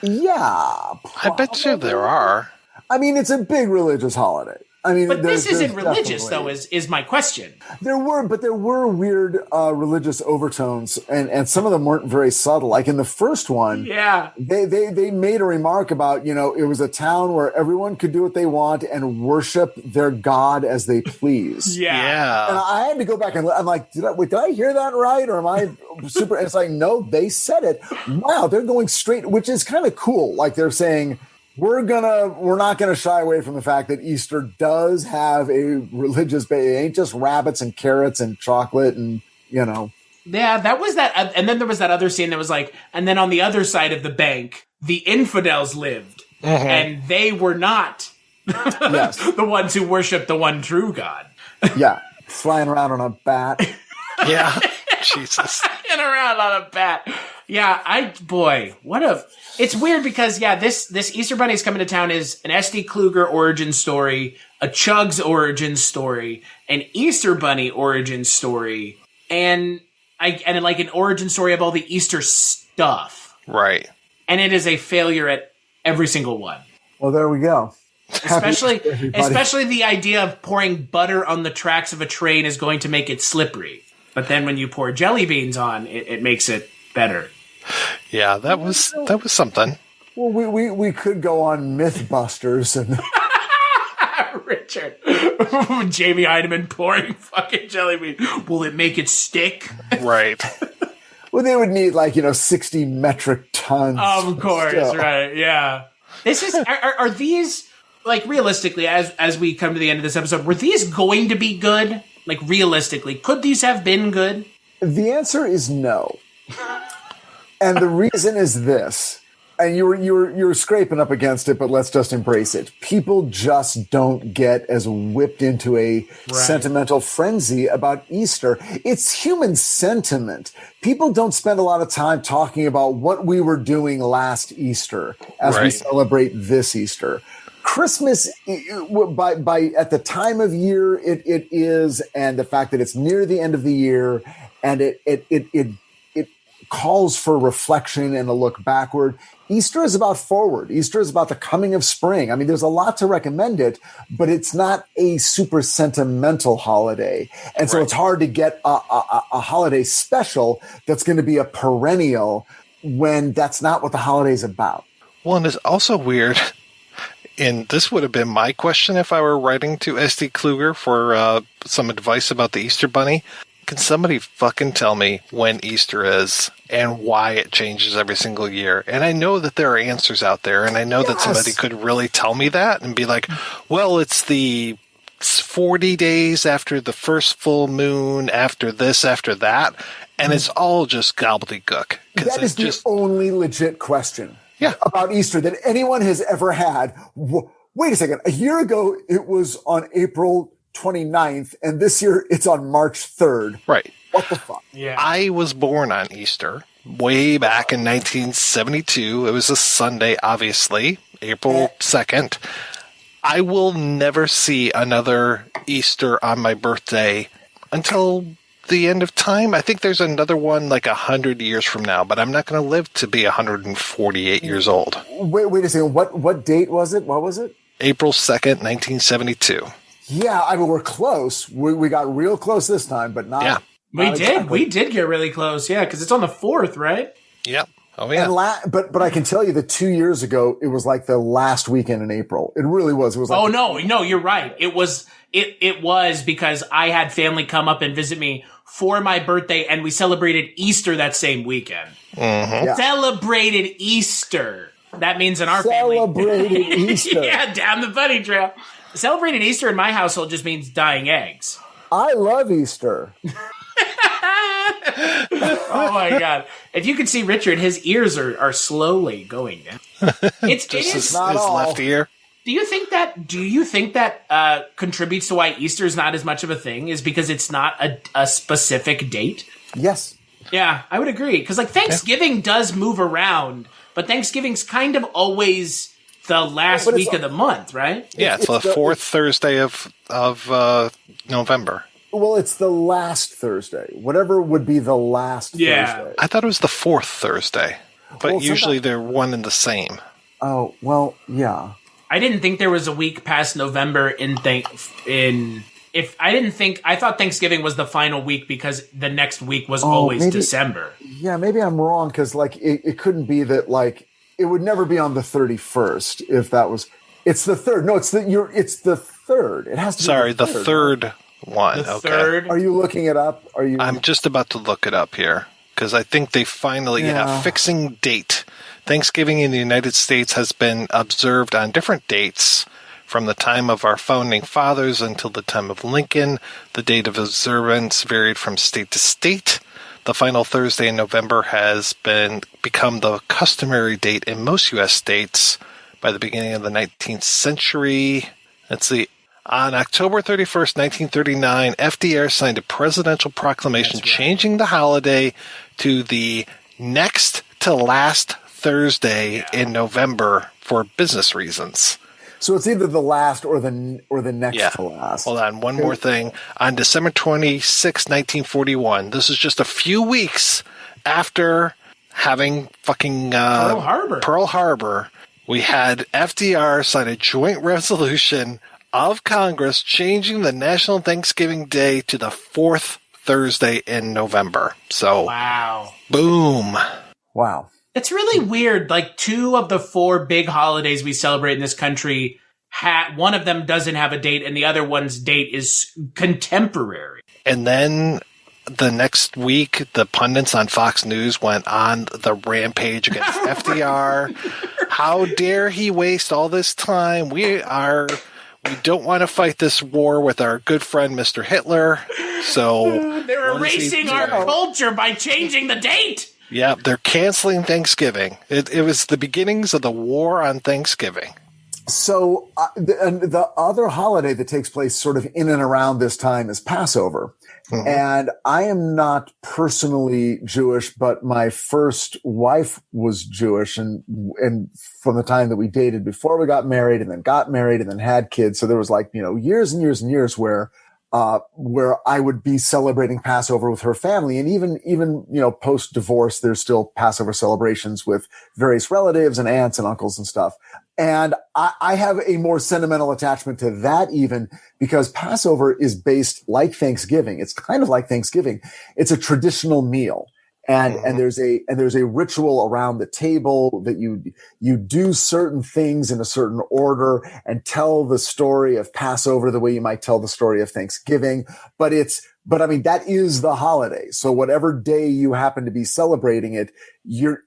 Yeah. I bet you there are. I mean, it's a big religious holiday. I mean, but this isn't religious, though, is my question. There were weird religious overtones, and some of them weren't very subtle. Like in the first one, they made a remark about, it was a town where everyone could do what they want and worship their God as they please. Yeah. And I had to go back and I'm like, did I hear that right? Or am I super? And it's like, no, they said it. Wow, they're going straight, which is kind of cool. Like they're saying, we're not gonna shy away from the fact that Easter does have a religious base. It ain't just rabbits and carrots and chocolate and Yeah, that was that. And then there was that other scene that was like, and then on the other side of the bank, the infidels lived, and they were not the ones who worshiped the one true God. Yeah, flying around on a bat. Yeah, Jesus, flying around on a bat. Yeah, it's weird because, this Easter Bunny Is Comin' to Town is an S.D. Kluger origin story, a Chugs origin story, an Easter Bunny origin story, and like an origin story of all the Easter stuff. Right. And it is a failure at every single one. Well, there we go. Especially the idea of pouring butter on the tracks of a train is going to make it slippery. But then when you pour jelly beans on, it makes it better. Yeah, that was something. Well, we could go on Mythbusters and Richard, Jamie Heineman pouring fucking jelly bean. Will it make it stick? Right. Well, they would need 60 metric tons. Of course, right? Yeah. This is are these realistically as we come to the end of this episode? Were these going to be good? Realistically, could these have been good? The answer is no. And the reason is this, and you're scraping up against it, but let's just embrace it. People just don't get as whipped into a sentimental frenzy about Easter. It's human sentiment. People don't spend a lot of time talking about what we were doing last Easter as we celebrate this Easter. Christmas, by at the time of year it is, and the fact that it's near the end of the year, and it calls for reflection and a look backward. Easter is about forward. Easter is about the coming of spring. I mean, there's a lot to recommend it, but it's not a super sentimental holiday. And so it's hard to get a holiday special that's going to be a perennial when that's not what the holiday's about. Well, and it's also weird, and this would have been my question if I were writing to S.D. Kluger for some advice about the Easter Bunny. Can somebody fucking tell me when Easter is and why it changes every single year? And I know that there are answers out there, and I know that somebody could really tell me that and be like, well, it's the 40 days after the first full moon, after this, after that, and it's all just gobbledygook. That is the only legit question about Easter that anyone has ever had. Wait a second. A year ago, it was on April 29th, and this year it's on March 3rd. Right. What the fuck? Yeah. I was born on Easter way back in 1972. It was a Sunday, obviously, April 2nd. I will never see another Easter on my birthday until the end of time. I think there's another one 100 years from now, but I'm not going to live to be 148 years old. Wait a second. What date was it? What was it? April 2nd, 1972. Yeah, I mean, we're close. We got real close this time, but not. Yeah. We did get really close, because it's on the 4th, right? Yep. Oh, yeah. But I can tell you that 2 years ago, it was the last weekend in April. It really was. It was no, you're right. It was because I had family come up and visit me for my birthday, and we celebrated Easter that same weekend. Mm-hmm. Yeah. Celebrated Easter. That means in our family. Celebrated Easter. Yeah, down the bunny trail. Celebrated Easter in my household just means dying eggs. I love Easter. Oh my God. If you could see Richard, his ears are slowly going down. It is his left ear. Do you think that contributes to why Easter is not as much of a thing, is because it's not a specific date? Yes. Yeah, I would agree. Because Thanksgiving does move around, but Thanksgiving's kind of always the last week of the month, right? Yeah, it's the fourth Thursday of November. Well, it's the last Thursday. Whatever would be the last Thursday. I thought it was the fourth Thursday, but usually they're one and the same. Oh, well, yeah. I didn't think there was a week past November I thought Thanksgiving was the final week because the next week was always December. Yeah, maybe I'm wrong because it couldn't be that it would never be on the 31st if that was. It's the third. No, it's the third. It has to be. Sorry, the third one. The third. Are you looking it up? I'm just about to look it up here because I think they finally fixing date. Thanksgiving in the United States has been observed on different dates from the time of our founding fathers until the time of Lincoln. The date of observance varied from state to state. The final Thursday in November has become the customary date in most U.S. states by the beginning of the 19th century. Let's see. On October 31st, 1939, FDR signed a presidential proclamation changing the holiday to the next to last Thursday in November for business reasons. So it's either the last or the next to last. Hold on, one more thing. On December 26, 1941, this is just a few weeks after having fucking Pearl Harbor, we had FDR sign a joint resolution of Congress changing the National Thanksgiving Day to the fourth Thursday in November. So, wow. Boom. Wow. It's really weird. Like 2 of the 4 big holidays we celebrate in this country, one of them doesn't have a date and the other one's date is contemporary. And then the next week, the pundits on Fox News went on the rampage against FDR. How dare he waste all this time? We don't want to fight this war with our good friend, Mr. Hitler. So they're erasing our culture by changing the date. Yeah, they're canceling Thanksgiving. It was the beginnings of the war on Thanksgiving. So the other holiday that takes place sort of in and around this time is Passover. Mm-hmm. And I am not personally Jewish, but my first wife was Jewish. And from the time that we dated before we got married and then had kids. So there was years and years and years where I would be celebrating Passover with her family. And even post divorce, there's still Passover celebrations with various relatives and aunts and uncles and stuff. And I have a more sentimental attachment to that even because Passover is based like Thanksgiving. It's kind of like Thanksgiving. It's a traditional meal. And there's a ritual around the table that you do certain things in a certain order and tell the story of Passover the way you might tell the story of Thanksgiving. But I mean, that is the holiday. So whatever day you happen to be celebrating it,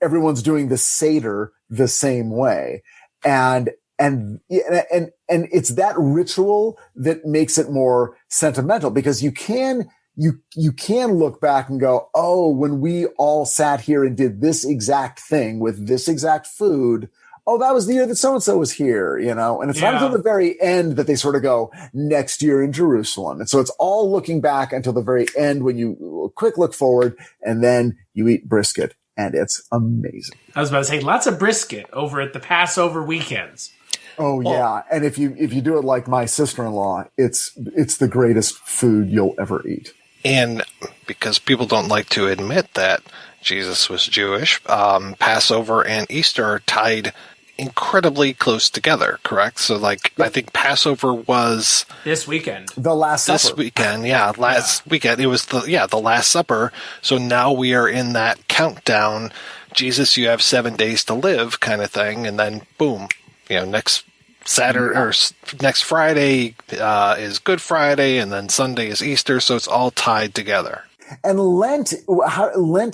everyone's doing the Seder the same way. And it's that ritual that makes it more sentimental because you can look back and go, oh, when we all sat here and did this exact thing with this exact food, oh, that was the year that so-and-so was here, and it's not until the very end that they sort of go next year in Jerusalem. And so it's all looking back until the very end when you quick look forward and then you eat brisket and it's amazing. I was about to say lots of brisket over at the Passover weekends. Oh yeah. And if you do it like my sister-in-law, it's the greatest food you'll ever eat. And because people don't like to admit that Jesus was Jewish, Passover and Easter are tied incredibly close together, correct? So, I think Passover was this weekend. The Last Supper. This weekend, last weekend. It was the Last Supper. So now we are in that countdown. Jesus, you have 7 days to live kind of thing. And then, boom, next Saturday or next Friday is Good Friday, and then Sunday is Easter, so it's all tied together. And Lent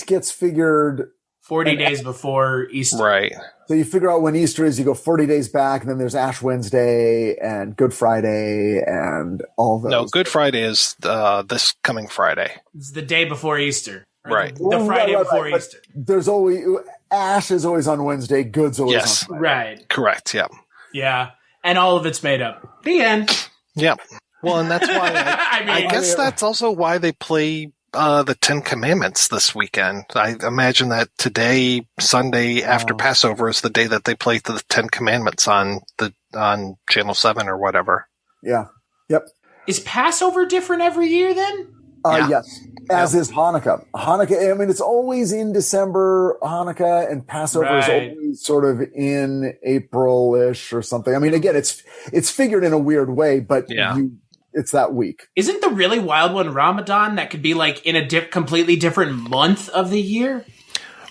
gets figured 40 days before Easter, right? So you figure out when Easter is. You go 40 days back, and then there's Ash Wednesday and Good Friday and all those. No, Good Friday is this coming Friday. It's the day before Easter, right? The Friday before Easter. There's always Ash is always on Wednesday. Good's always on Friday. Right? Correct. Yeah. Yeah. And all of it's made up. The end. Yeah. Well, and that's why I guess that's also why they play the Ten Commandments this weekend. I imagine that today, Sunday after Passover, is the day that they play the Ten Commandments on Channel 7 or whatever. Yeah. Yep. Is Passover different every year then? Yes. As is Hanukkah. Hanukkah, I mean, it's always in December, Hanukkah, and Passover is always sort of in April-ish or something. I mean, again, it's figured in a weird way, but it's that week. Isn't the really wild one Ramadan that could be like in a completely different month of the year?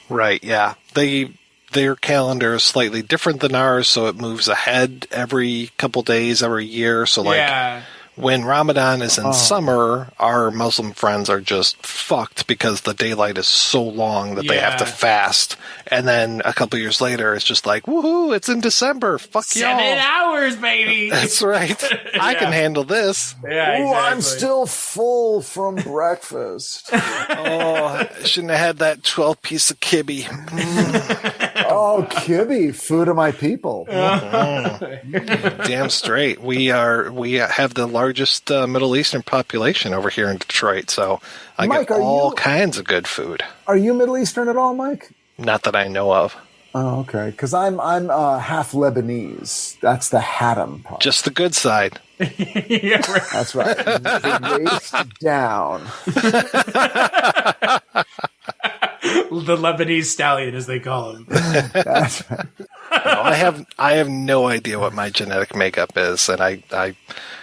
Right, yeah. Their calendar is slightly different than ours, so it moves ahead every couple days, every year. So, when Ramadan is in summer, our Muslim friends are just fucked because the daylight is so long that they have to fast. And then a couple years later, it's just like, woohoo, it's in December. Fuck 7 hours, baby. That's right. I can handle this. Yeah, exactly. I'm still full from breakfast. I shouldn't have had that 12-piece of kibbe. Oh, kibbe, food of my people. Damn straight. We have the largest Middle Eastern population over here in Detroit, so I Mike, get all kinds of good food. Are you Middle Eastern at all, Mike? Not that I know of. Oh, okay. Because I'm half Lebanese. That's the Haddam part. Just the good side. Yeah, right. That's right. The waist down. The Lebanese stallion, as they call him. That's right. No, I have no idea what my genetic makeup is, and I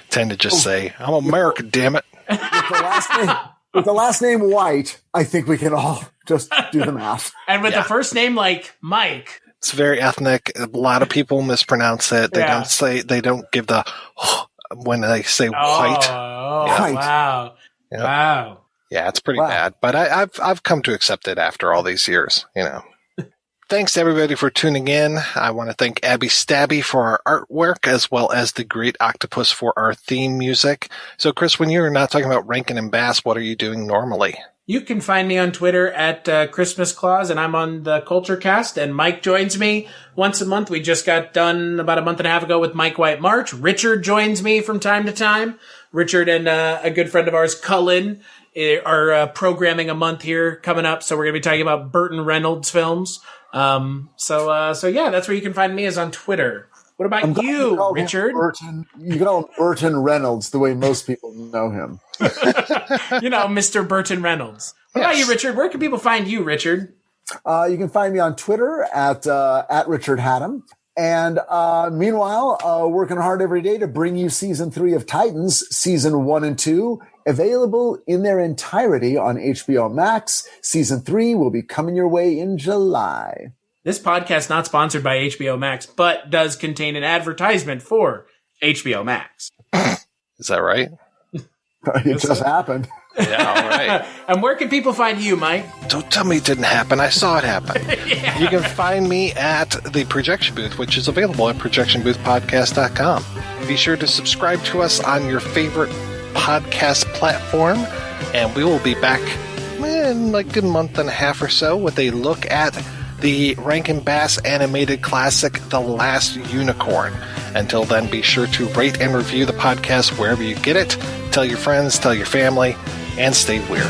tend to just say, I'm American, damn it. With the last name White, I think we can all just do the math. And with the first name like Mike. It's very ethnic. A lot of people mispronounce it. They don't give the when they say white. Oh, White. Wow. Yep. Wow. Yeah, it's pretty bad, but I've come to accept it after all these years, Thanks to everybody for tuning in. I want to thank Abby Stabby for our artwork, as well as the Great Octopus for our theme music. So, Chris, when you're not talking about Rankin and Bass, what are you doing normally? You can find me on Twitter at Christmas Claus, and I'm on the Culture Cast, and Mike joins me once a month. We just got done about a month and a half ago with Mike White March. Richard joins me from time to time. Richard and a good friend of ours, Cullen, are programming a month here coming up, so we're going to be talking about Burton Reynolds films. So yeah, that's where you can find me, is on Twitter. What about you, Richard? You can call him Burton Reynolds the way most people know him. Mr. Burton Reynolds. What about you, Richard? Where can people find you, Richard? You can find me on Twitter at Richard Haddam. And meanwhile, working hard every day to bring you season 3 of Titans, season 1 and 2, available in their entirety on HBO Max. Season 3 will be coming your way in July. This podcast not sponsored by HBO Max, but does contain an advertisement for HBO Max. Is that right? It just happened. Yeah, all right. And where can people find you, Mike? Don't tell me it didn't happen. I saw it happen. Yeah. You can find me at the Projection Booth, which is available at projectionboothpodcast.com. Be sure to subscribe to us on your favorite podcast platform, and we will be back in like a month and a half or so with a look at the Rankin Bass animated classic, The Last Unicorn. Until then, be sure to rate and review the podcast wherever you get it. Tell your friends, tell your family, and stay weird.